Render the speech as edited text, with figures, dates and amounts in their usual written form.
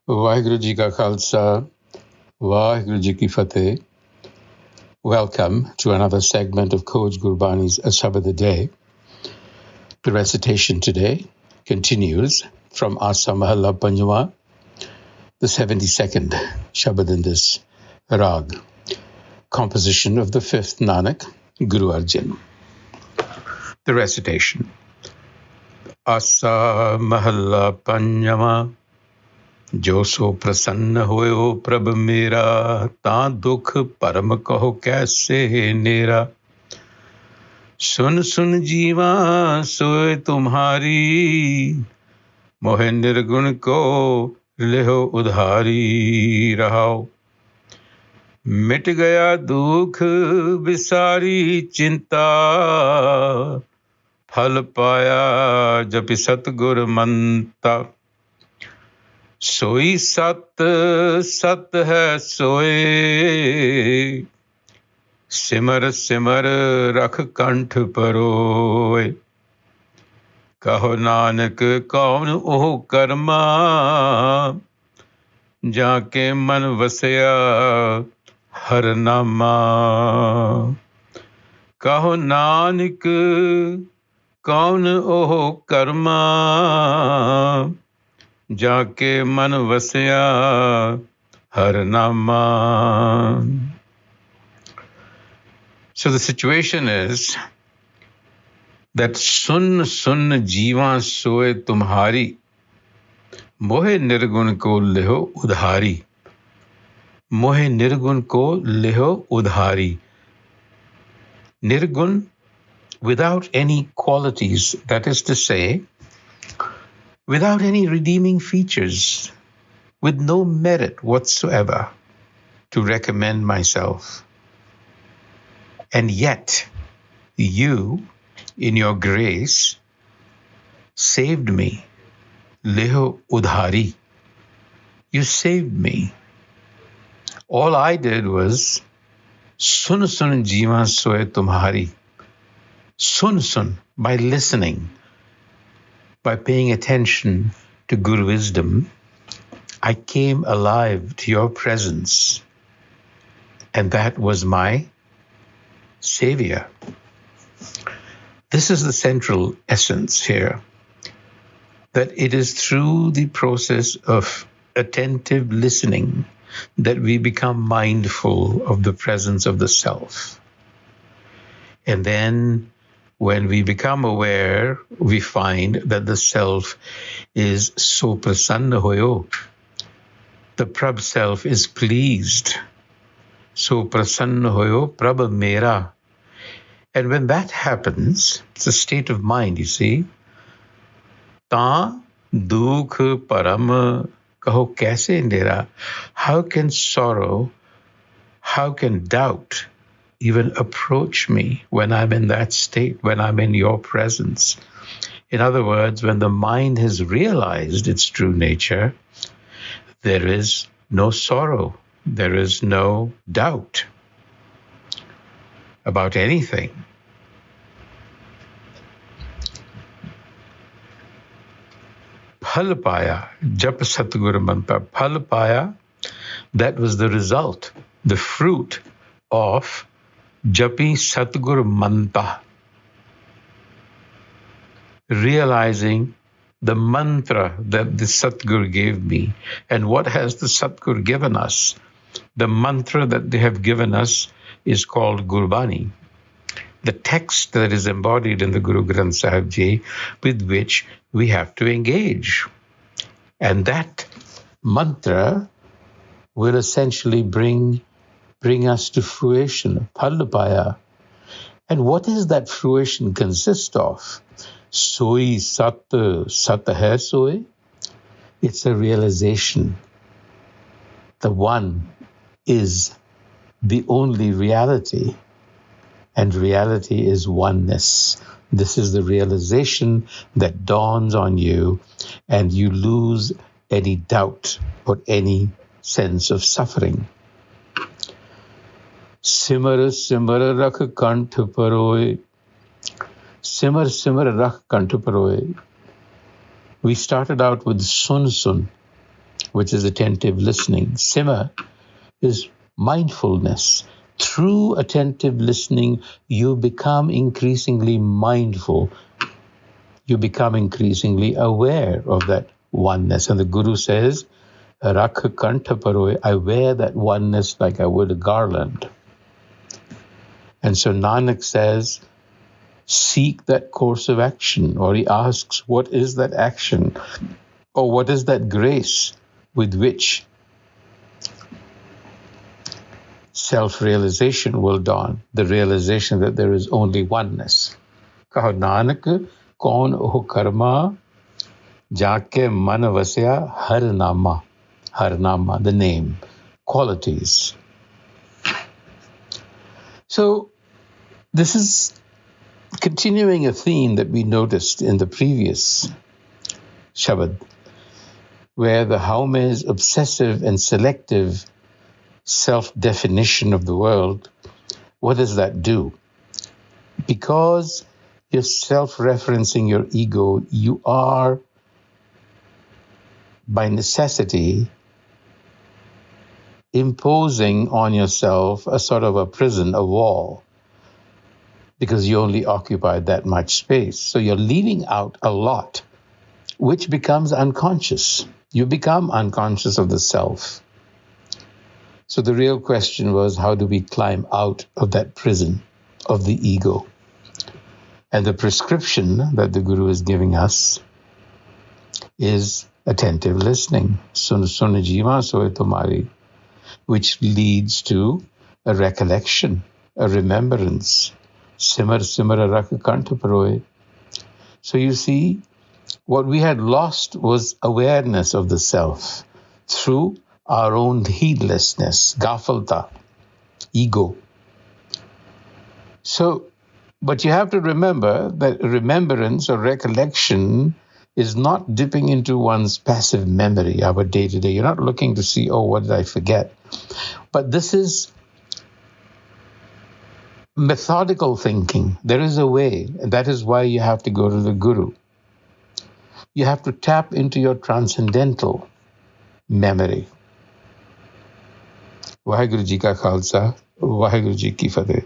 Waheguru Ji Ka Khalsa, Waheguru Ji Ki Fateh. Welcome to another segment of Coach Gurbani's a-sabad-a-day. The recitation today continues from a-sabad-a-day, the 72nd Shabad in this rag, composition of the 5th Nanak, Guru Arjan. The recitation. a-sabad-a-day, Jau Suprasan Hoio Prabh Mera, ta dukh param kaho kaise nera. Sun sun जीवा सोए तुम्हारी, मोहे निर्गुण को लेहो उधारी रहाओ. मिट गया दुख विसारी चिंता, फल पाया जपि सतगुर मंता. सोई सत सत है सोए, सिमर सिमर रख कंठ परोए. कहो नानक कौन ओह कर्मा, जाके मन वसया हर नामा. कहो नानक कौन ओह कर्मा, जाके मन वसया हर नामा. So the situation is that sun sun जीवा सोए तुम्हारी, मोहे निर्गुण को लेहो उधारी. मोहे निर्गुण को लेहो उधारी. Nirgun, without any qualities, that is to say, without any redeeming features, with no merit whatsoever to recommend myself. And yet, you, in your grace, saved me. Leho udhari. You saved me. All I did was, sun sun jeevan soye tumhari. Sun sun, by listening, by paying attention to Guru wisdom, I came alive to your presence. And that was my Savior. This is the central essence here, that it is through the process of attentive listening that we become mindful of the presence of the self. And then when we become aware, we find that the self is Suprasan Hoio. The Prabh self is pleased. Suprasan Hoio Prabh Mera. And when that happens, it's a state of mind, you see. Ta dukh param kaho kaise nera. How can sorrow, how can doubt even approach me when I'm in that state, when I'm in your presence? In other words, when the mind has realized its true nature, there is no sorrow, there is no doubt about anything. Phal paya, jap satguru manta. Phal paya, that was the result, the fruit of japi satguru manta. Realizing the mantra that the Satguru gave me. And what has the Satguru given us? The mantra that they have given us is called Gurbani, the text that is embodied in the Guru Granth Sahib Ji, with which we have to engage. And that mantra will essentially bring us to fruition, Phalapaya. And what does that fruition consist of? Soi sat, sat hai soi. It's a realization. The one is the only reality, and reality is oneness. This is the realization that dawns on you, and you lose any doubt or any sense of suffering. Simar simar rakh kanth paroy. Simar simar rakh kanth paroy. We started out with sun sun, which is attentive listening. Simmer is mindfulness. Through attentive listening, you become increasingly mindful. You become increasingly aware of that oneness. And the Guru says, Rakh Kantha Paroy, I wear that oneness like I would a garland. And so Nanak says, seek that course of action. Or he asks, what is that action? Or what is that grace with which self-realization will dawn? The realization that there is only oneness. Kaho Nanak, kaun oh karma, jaake man vasya har nama. Har nama, the name, qualities. So this is continuing a theme that we noticed in the previous Shabad, where the Haume's obsessive and selective self-definition of the world, what does that do? Because you're self-referencing your ego, you are, by necessity, imposing on yourself a sort of a prison, a wall, because you only occupy that much space. So you're leaving out a lot, which becomes unconscious. You become unconscious of the self. So the real question was, how do we climb out of that prison of the ego? And the prescription that the Guru is giving us is attentive listening. Sun sun jiva soye tumhari, which leads to a recollection, a remembrance. Simar simar rakh kantha paroy. So you see, what we had lost was awareness of the self through our own heedlessness, gafalta, ego. So, but you have to remember that remembrance or recollection is not dipping into one's passive memory, our day-to-day. You're not looking to see, oh, what did I forget? But this is methodical thinking. There is a way, and that is why you have to go to the Guru. You have to tap into your transcendental memory. Vaheguru Ji Ka Khalsa, Vaheguru Ji Ki Fateh.